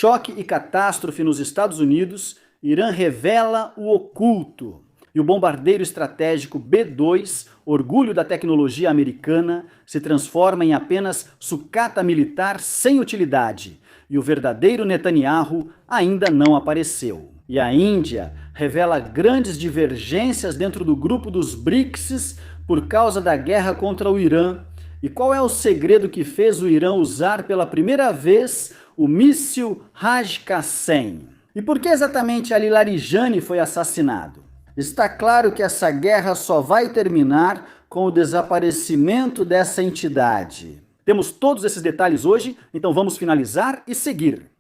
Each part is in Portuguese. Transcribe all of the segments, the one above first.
Choque e catástrofe nos Estados Unidos, Irã revela o oculto. E o bombardeiro estratégico B-2, orgulho da tecnologia americana, se transforma em apenas sucata militar sem utilidade. E o verdadeiro Netanyahu ainda não apareceu. E a Índia revela grandes divergências dentro do grupo dos BRICS por causa da guerra contra o Irã. E qual é o segredo que fez o Irã usar pela primeira vez o míssil Raj-Qassem? E por que exatamente Ali Larijani foi assassinado? Está claro que essa guerra só vai terminar com o desaparecimento dessa entidade. Temos todos esses detalhes hoje, então vamos finalizar e seguir.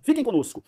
Fiquem conosco.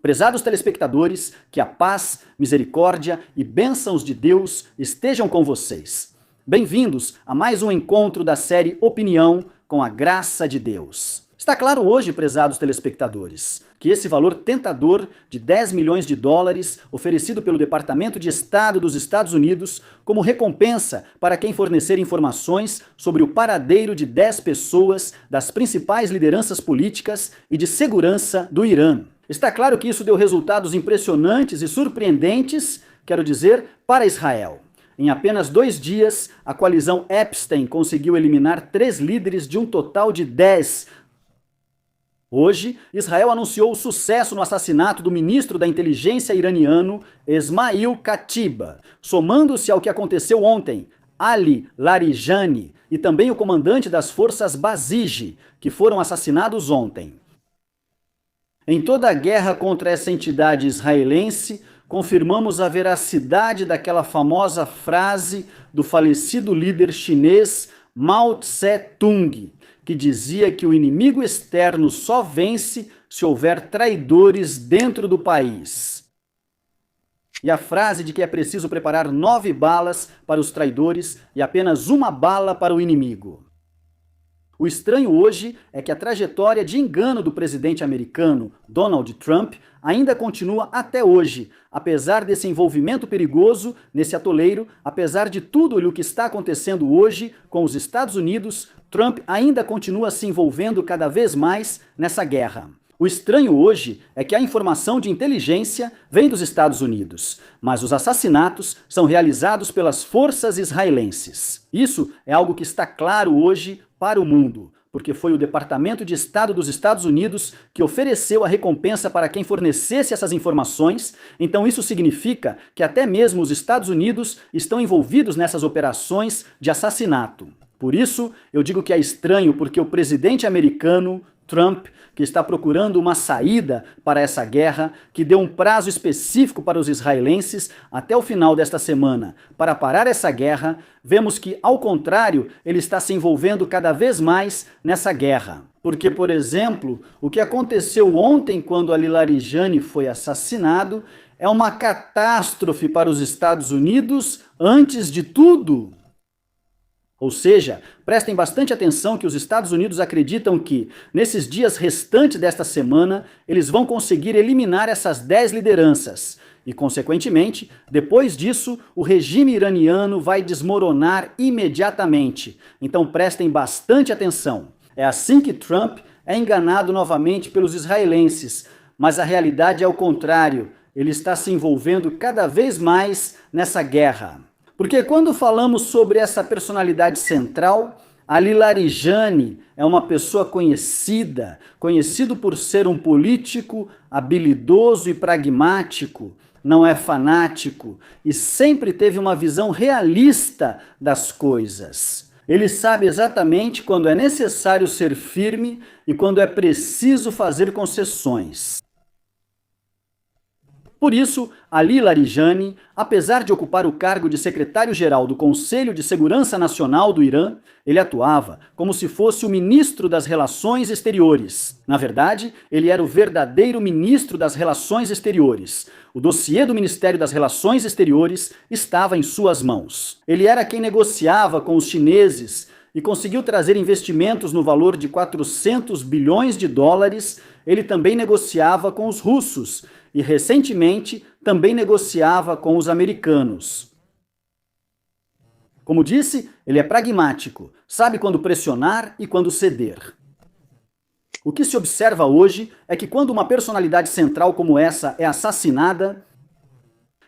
Prezados telespectadores, que a paz, misericórdia e bênçãos de Deus estejam com vocês. Bem-vindos a mais um encontro da série Opinião com a Graça de Deus. Está claro hoje, prezados telespectadores, que esse valor tentador de 10 milhões de dólares oferecido pelo Departamento de Estado dos Estados Unidos como recompensa para quem fornecer informações sobre o paradeiro de 10 pessoas das principais lideranças políticas e de segurança do Irã. Está claro que isso deu resultados impressionantes e surpreendentes, quero dizer, para Israel. Em apenas 2 dias, a coalizão Epstein conseguiu eliminar 3 líderes de um total de 10. Hoje, Israel anunciou o sucesso no assassinato do ministro da inteligência iraniano, Esmail Katiba, somando-se ao que aconteceu ontem, Ali Larijani, e também o comandante das forças Basij, que foram assassinados ontem. Em toda a guerra contra essa entidade israelense, confirmamos a veracidade daquela famosa frase do falecido líder chinês Mao Tse-tung, que dizia que o inimigo externo só vence se houver traidores dentro do país. E a frase de que é preciso preparar 9 balas para os traidores e apenas 1 bala para o inimigo. O estranho hoje é que a trajetória de engano do presidente americano Donald Trump ainda continua até hoje, apesar desse envolvimento perigoso nesse atoleiro, apesar de tudo o que está acontecendo hoje com os Estados Unidos, Trump ainda continua se envolvendo cada vez mais nessa guerra. O estranho hoje é que a informação de inteligência vem dos Estados Unidos, mas os assassinatos são realizados pelas forças israelenses. Isso é algo que está claro hoje para o mundo, porque foi o Departamento de Estado dos Estados Unidos que ofereceu a recompensa para quem fornecesse essas informações, então isso significa que até mesmo os Estados Unidos estão envolvidos nessas operações de assassinato. Por isso, eu digo que é estranho porque o presidente americano, Trump, que está procurando uma saída para essa guerra, que deu um prazo específico para os israelenses até o final desta semana para parar essa guerra, vemos que, ao contrário, ele está se envolvendo cada vez mais nessa guerra. Porque, por exemplo, o que aconteceu ontem quando Ali Larijani foi assassinado é uma catástrofe para os Estados Unidos antes de tudo. Ou seja, prestem bastante atenção que os Estados Unidos acreditam que, nesses dias restantes desta semana, eles vão conseguir eliminar essas 10 lideranças. E, consequentemente, depois disso, o regime iraniano vai desmoronar imediatamente. Então prestem bastante atenção. É assim que Trump é enganado novamente pelos israelenses. Mas a realidade é o contrário. Ele está se envolvendo cada vez mais nessa guerra. Porque quando falamos sobre essa personalidade central, Ali Larijani é uma pessoa conhecido por ser um político habilidoso e pragmático, não é fanático e sempre teve uma visão realista das coisas. Ele sabe exatamente quando é necessário ser firme e quando é preciso fazer concessões. Por isso, Ali Larijani, apesar de ocupar o cargo de secretário-geral do Conselho de Segurança Nacional do Irã, ele atuava como se fosse o ministro das Relações Exteriores. Na verdade, ele era o verdadeiro ministro das Relações Exteriores. O dossiê do Ministério das Relações Exteriores estava em suas mãos. Ele era quem negociava com os chineses e conseguiu trazer investimentos no valor de 400 bilhões de dólares. Ele também negociava com os russos. e recentemente também negociava com os americanos. Como disse, ele é pragmático, sabe quando pressionar e quando ceder. O que se observa hoje é que quando uma personalidade central como essa é assassinada,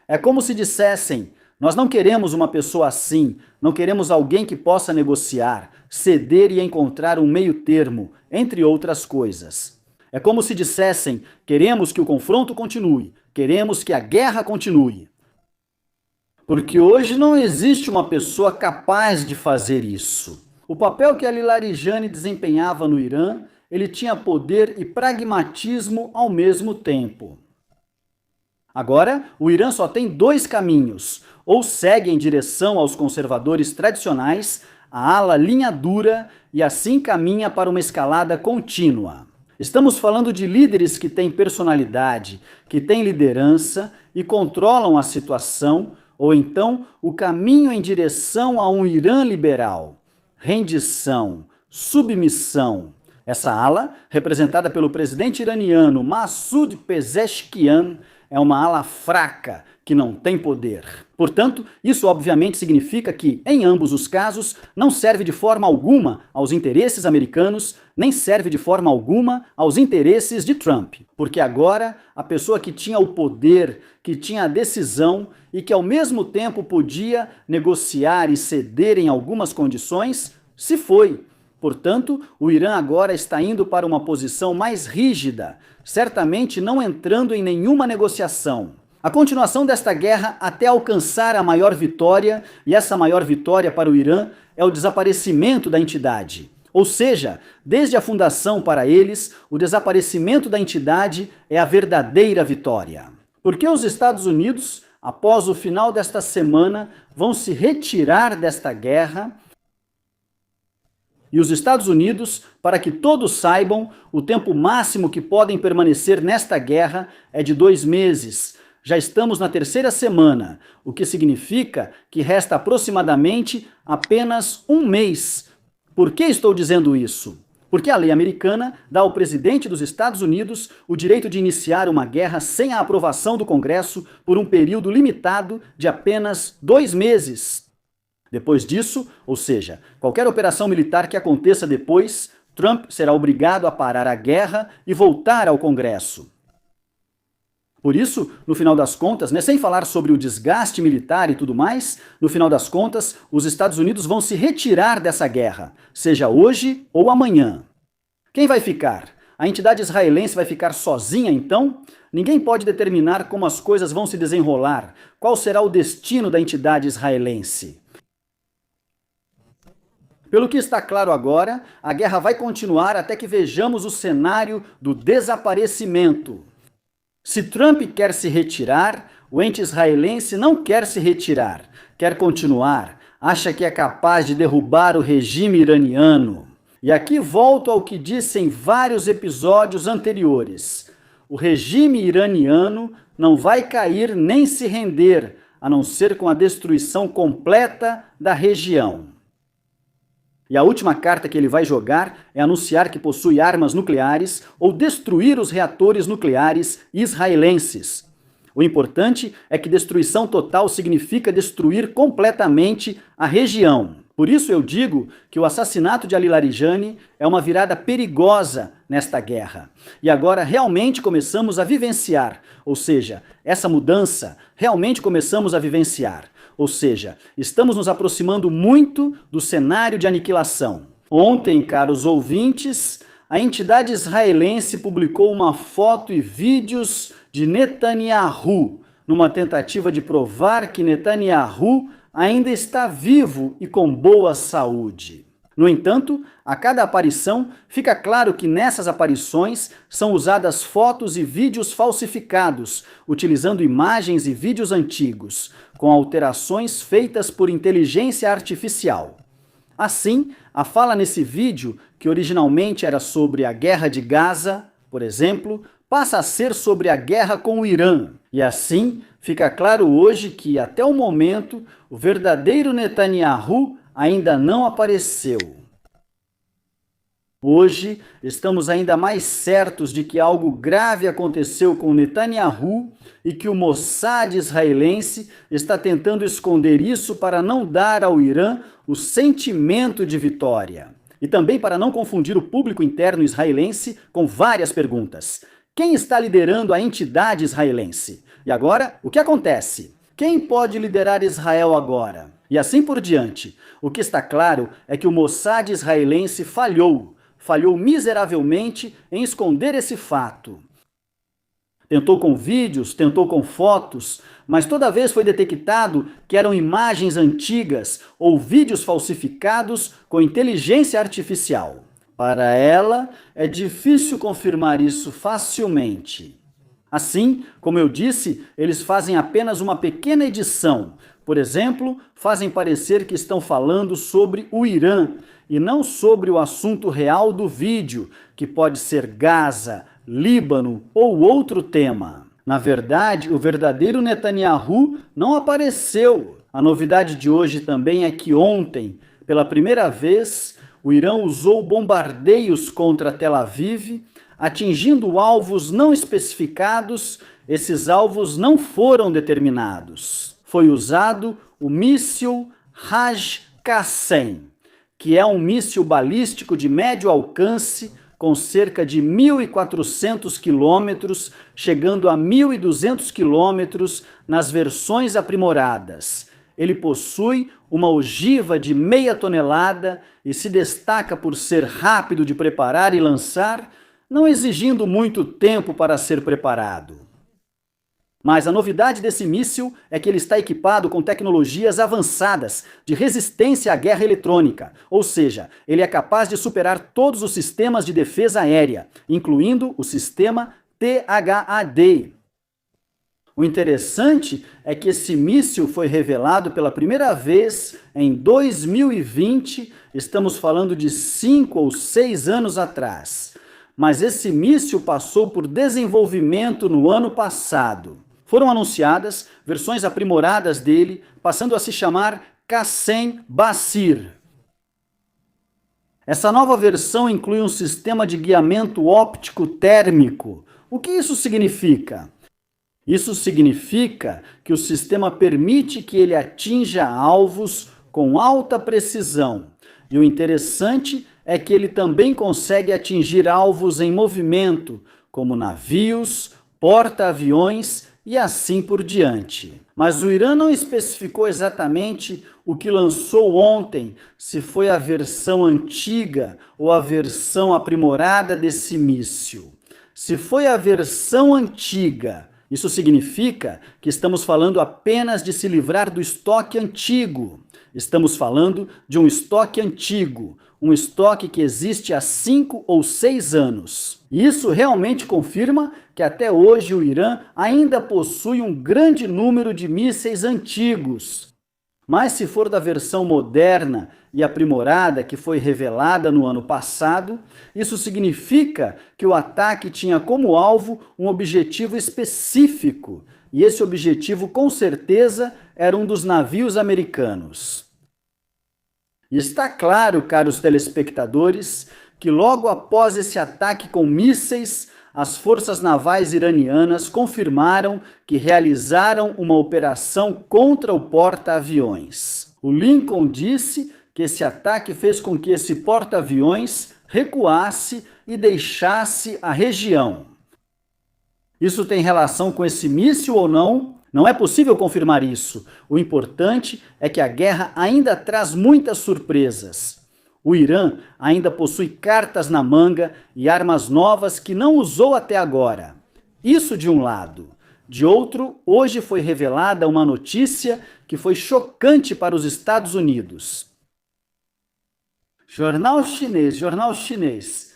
é como se dissessem: nós não queremos uma pessoa assim, não queremos alguém que possa negociar, ceder e encontrar um meio termo, entre outras coisas. É como se dissessem: queremos que o confronto continue, queremos que a guerra continue. Porque hoje não existe uma pessoa capaz de fazer isso. O papel que Ali Larijani desempenhava no Irã, ele tinha poder e pragmatismo ao mesmo tempo. Agora, o Irã só tem dois caminhos: ou segue em direção aos conservadores tradicionais, a ala linha dura, e assim caminha para uma escalada contínua. Estamos falando de líderes que têm personalidade, que têm liderança e controlam a situação, ou então o caminho em direção a um Irã liberal. Rendição, submissão. Essa ala, representada pelo presidente iraniano Massoud Pezeshkian, é uma ala fraca, que não tem poder. Portanto, isso obviamente significa que, em ambos os casos, não serve de forma alguma aos interesses americanos, nem serve de forma alguma aos interesses de Trump. Porque agora, a pessoa que tinha o poder, que tinha a decisão e que ao mesmo tempo podia negociar e ceder em algumas condições, se foi. Portanto, o Irã agora está indo para uma posição mais rígida, certamente não entrando em nenhuma negociação. A continuação desta guerra até alcançar a maior vitória, e essa maior vitória para o Irã é o desaparecimento da entidade. Ou seja, desde a fundação para eles, o desaparecimento da entidade é a verdadeira vitória. Porque os Estados Unidos, após o final desta semana, vão se retirar desta guerra. E os Estados Unidos, para que todos saibam, o tempo máximo que podem permanecer nesta guerra é de 2 meses. Já estamos na 3ª semana, o que significa que resta aproximadamente apenas 1 mês. Por que estou dizendo isso? Porque a lei americana dá ao presidente dos Estados Unidos o direito de iniciar uma guerra sem a aprovação do Congresso por um período limitado de apenas 2 meses. Depois disso, ou seja, qualquer operação militar que aconteça depois, Trump será obrigado a parar a guerra e voltar ao Congresso. Por isso, no final das contas, sem falar sobre o desgaste militar e tudo mais, no final das contas, os Estados Unidos vão se retirar dessa guerra, seja hoje ou amanhã. Quem vai ficar? A entidade israelense vai ficar sozinha, então? Ninguém pode determinar como as coisas vão se desenrolar, qual será o destino da entidade israelense. Pelo que está claro agora, a guerra vai continuar até que vejamos o cenário do desaparecimento. Se Trump quer se retirar, o ente israelense não quer se retirar, quer continuar, acha que é capaz de derrubar o regime iraniano. E aqui volto ao que disse em vários episódios anteriores. O regime iraniano não vai cair nem se render, a não ser com a destruição completa da região. E a última carta que ele vai jogar é anunciar que possui armas nucleares ou destruir os reatores nucleares israelenses. O importante é que destruição total significa destruir completamente a região. Por isso eu digo que o assassinato de Ali Larijani é uma virada perigosa nesta guerra. E agora realmente começamos a vivenciar, ou seja, essa mudança realmente começamos a vivenciar. Ou seja, estamos nos aproximando muito do cenário de aniquilação. Ontem, caros ouvintes, a entidade israelense publicou uma foto e vídeos de Netanyahu, numa tentativa de provar que Netanyahu ainda está vivo e com boa saúde. No entanto, a cada aparição, fica claro que nessas aparições são usadas fotos e vídeos falsificados, utilizando imagens e vídeos antigos, com alterações feitas por inteligência artificial. Assim, a fala nesse vídeo, que originalmente era sobre a guerra de Gaza, por exemplo, passa a ser sobre a guerra com o Irã. E assim, fica claro hoje que, até o momento, o verdadeiro Netanyahu ainda não apareceu. Hoje, estamos ainda mais certos de que algo grave aconteceu com Netanyahu e que o Mossad israelense está tentando esconder isso para não dar ao Irã o sentimento de vitória. E também para não confundir o público interno israelense com várias perguntas. Quem está liderando a entidade israelense? E agora, o que acontece? Quem pode liderar Israel agora? E assim por diante. O que está claro é que o Mossad israelense falhou miseravelmente em esconder esse fato. Tentou com vídeos, tentou com fotos, mas toda vez foi detectado que eram imagens antigas ou vídeos falsificados com inteligência artificial. Para ela, é difícil confirmar isso facilmente. Assim, como eu disse, eles fazem apenas uma pequena edição. Por exemplo, fazem parecer que estão falando sobre o Irã e não sobre o assunto real do vídeo, que pode ser Gaza, Líbano ou outro tema. Na verdade, o verdadeiro Netanyahu não apareceu. A novidade de hoje também é que ontem, pela primeira vez, o Irã usou bombardeios contra Tel Aviv, atingindo alvos não especificados. Esses alvos não foram determinados. Foi usado o míssil Haj-Qassem, que é um míssil balístico de médio alcance com cerca de 1.400 quilômetros, chegando a 1.200 quilômetros nas versões aprimoradas. Ele possui uma ogiva de meia tonelada e se destaca por ser rápido de preparar e lançar, não exigindo muito tempo para ser preparado. Mas a novidade desse míssil é que ele está equipado com tecnologias avançadas de resistência à guerra eletrônica, ou seja, ele é capaz de superar todos os sistemas de defesa aérea, incluindo o sistema THAAD. O interessante é que esse míssil foi revelado pela primeira vez em 2020, estamos falando de 5 ou 6 anos atrás. Mas esse míssil passou por desenvolvimento no ano passado. Foram anunciadas versões aprimoradas dele, passando a se chamar Qassem Basir. Essa nova versão inclui um sistema de guiamento óptico térmico. O que isso significa? Isso significa que o sistema permite que ele atinja alvos com alta precisão. E o interessante é que ele também consegue atingir alvos em movimento, como navios, porta-aviões e assim por diante. Mas o Irã não especificou exatamente o que lançou ontem, se foi a versão antiga ou a versão aprimorada desse míssil. Se foi a versão antiga, isso significa que estamos falando apenas de se livrar do estoque antigo. Estamos falando de um estoque antigo, um estoque que existe há 5 ou 6 anos. Isso realmente confirma que até hoje o Irã ainda possui um grande número de mísseis antigos. Mas se for da versão moderna e aprimorada que foi revelada no ano passado, isso significa que o ataque tinha como alvo um objetivo específico, e esse objetivo com certeza era um dos navios americanos. E está claro, caros telespectadores, que logo após esse ataque com mísseis, as forças navais iranianas confirmaram que realizaram uma operação contra o porta-aviões. O Lincoln disse que esse ataque fez com que esse porta-aviões recuasse e deixasse a região. Isso tem relação com esse míssil ou não? Não é possível confirmar isso. O importante é que a guerra ainda traz muitas surpresas. O Irã ainda possui cartas na manga e armas novas que não usou até agora. Isso de um lado. De outro, hoje foi revelada uma notícia que foi chocante para os Estados Unidos. Jornal chinês.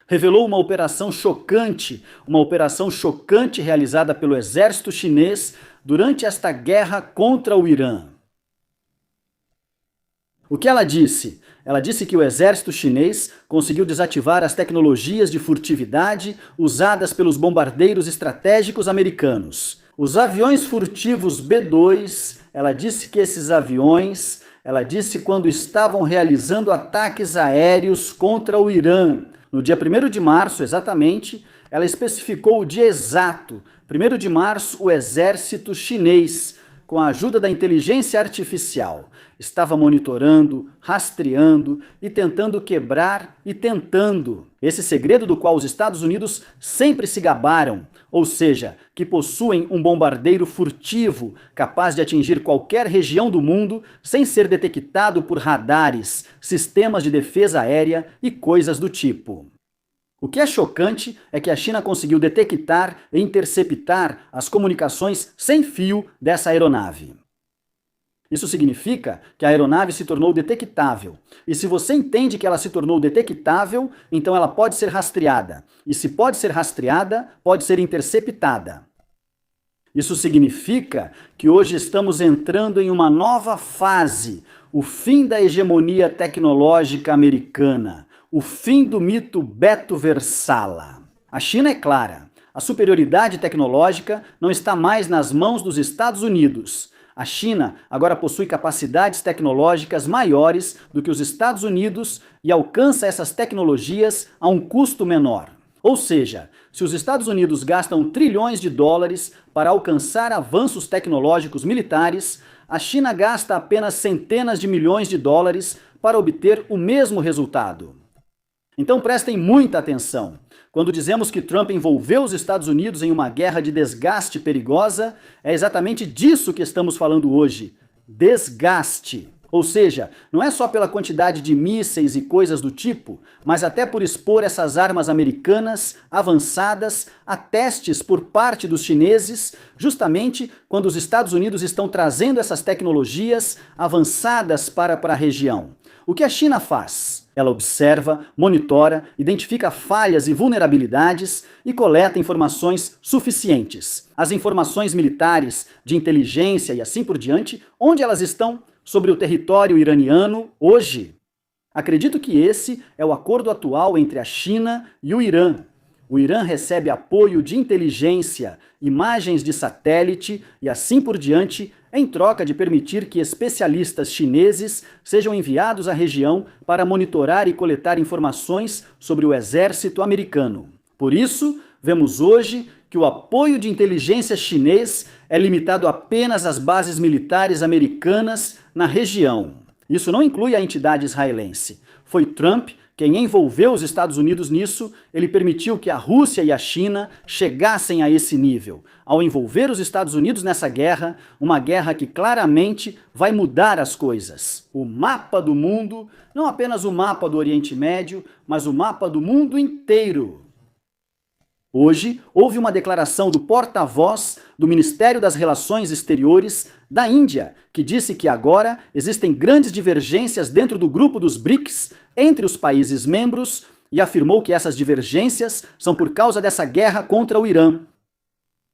Revelou uma operação chocante realizada pelo exército chinês durante esta guerra contra o Irã. O que ela disse? Ela disse que o exército chinês conseguiu desativar as tecnologias de furtividade usadas pelos bombardeiros estratégicos americanos. Os aviões furtivos B-2, ela disse que esses aviões ela disse quando estavam realizando ataques aéreos contra o Irã. No dia 1º de março, exatamente, ela especificou o dia exato. 1º de março, o exército chinês, com a ajuda da inteligência artificial, estava monitorando, rastreando e tentando quebrar esse segredo do qual os Estados Unidos sempre se gabaram, ou seja, que possuem um bombardeiro furtivo capaz de atingir qualquer região do mundo sem ser detectado por radares, sistemas de defesa aérea e coisas do tipo. O que é chocante é que a China conseguiu detectar e interceptar as comunicações sem fio dessa aeronave. Isso significa que a aeronave se tornou detectável. E se você entende que ela se tornou detectável, então ela pode ser rastreada. E se pode ser rastreada, pode ser interceptada. Isso significa que hoje estamos entrando em uma nova fase, o fim da hegemonia tecnológica americana. O fim do mito Beto Versala. A China é clara, a superioridade tecnológica não está mais nas mãos dos Estados Unidos. A China agora possui capacidades tecnológicas maiores do que os Estados Unidos e alcança essas tecnologias a um custo menor. Ou seja, se os Estados Unidos gastam trilhões de dólares para alcançar avanços tecnológicos militares, a China gasta apenas centenas de milhões de dólares para obter o mesmo resultado. Então prestem muita atenção. Quando dizemos que Trump envolveu os Estados Unidos em uma guerra de desgaste perigosa, é exatamente disso que estamos falando hoje. Desgaste. Ou seja, não é só pela quantidade de mísseis e coisas do tipo, mas até por expor essas armas americanas avançadas a testes por parte dos chineses, justamente quando os Estados Unidos estão trazendo essas tecnologias avançadas para a região. O que a China faz? Ela observa, monitora, identifica falhas e vulnerabilidades e coleta informações suficientes. As informações militares, de inteligência e assim por diante, onde elas estão? Sobre o território iraniano hoje. Acredito que esse é o acordo atual entre a China e o Irã. O Irã recebe apoio de inteligência, imagens de satélite e assim por diante, em troca de permitir que especialistas chineses sejam enviados à região para monitorar e coletar informações sobre o exército americano. Por isso, vemos hoje que o apoio de inteligência chinês é limitado apenas às bases militares americanas na região. Isso não inclui a entidade israelense. Foi Trump quem envolveu os Estados Unidos nisso. Ele permitiu que a Rússia e a China chegassem a esse nível. Ao envolver os Estados Unidos nessa guerra, uma guerra que claramente vai mudar as coisas. O mapa do mundo, não apenas o mapa do Oriente Médio, mas o mapa do mundo inteiro. Hoje, houve uma declaração do porta-voz do Ministério das Relações Exteriores da Índia, que disse que agora existem grandes divergências dentro do grupo dos BRICS entre os países membros e afirmou que essas divergências são por causa dessa guerra contra o Irã.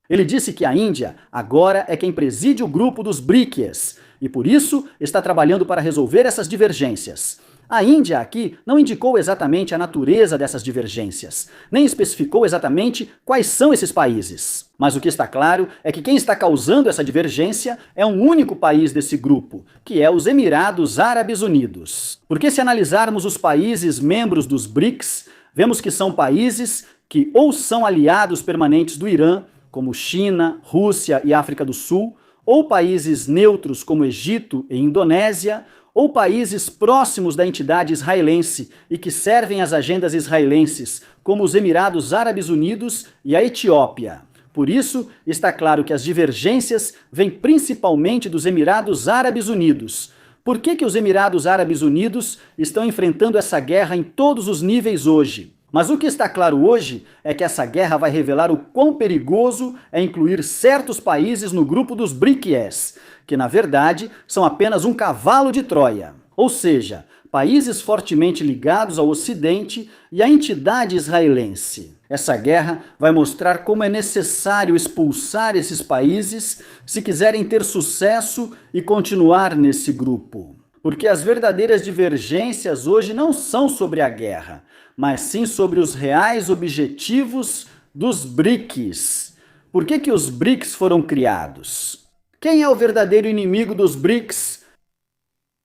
Ele disse que a Índia agora é quem preside o grupo dos BRICS e por isso está trabalhando para resolver essas divergências. A Índia aqui não indicou exatamente a natureza dessas divergências, nem especificou exatamente quais são esses países. Mas o que está claro é que quem está causando essa divergência é um único país desse grupo, que é os Emirados Árabes Unidos. Porque se analisarmos os países membros dos BRICS, vemos que são países que ou são aliados permanentes do Irã, como China, Rússia e África do Sul, ou países neutros como Egito e Indonésia, ou países próximos da entidade israelense e que servem às agendas israelenses, como os Emirados Árabes Unidos e a Etiópia. Por isso, está claro que as divergências vêm principalmente dos Emirados Árabes Unidos. Por que os Emirados Árabes Unidos estão enfrentando essa guerra em todos os níveis hoje? Mas o que está claro hoje é que essa guerra vai revelar o quão perigoso é incluir certos países no grupo dos BRICS, que na verdade são apenas um cavalo de Troia. Ou seja, países fortemente ligados ao Ocidente e à entidade israelense. Essa guerra vai mostrar como é necessário expulsar esses países se quiserem ter sucesso e continuar nesse grupo. Porque as verdadeiras divergências hoje não são sobre a guerra, mas sim sobre os reais objetivos dos BRICS. Por que os BRICS foram criados? Quem é o verdadeiro inimigo dos BRICS?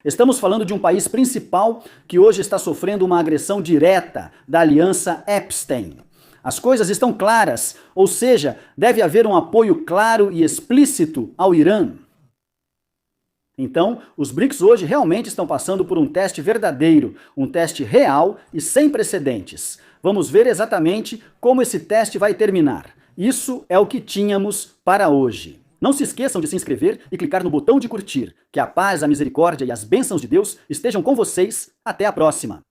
Estamos falando de um país principal que hoje está sofrendo uma agressão direta da aliança Epstein. As coisas estão claras, ou seja, deve haver um apoio claro e explícito ao Irã. Então, os BRICS hoje realmente estão passando por um teste verdadeiro, um teste real e sem precedentes. Vamos ver exatamente como esse teste vai terminar. Isso é o que tínhamos para hoje. Não se esqueçam de se inscrever e clicar no botão de curtir. Que a paz, a misericórdia e as bênçãos de Deus estejam com vocês. Até a próxima!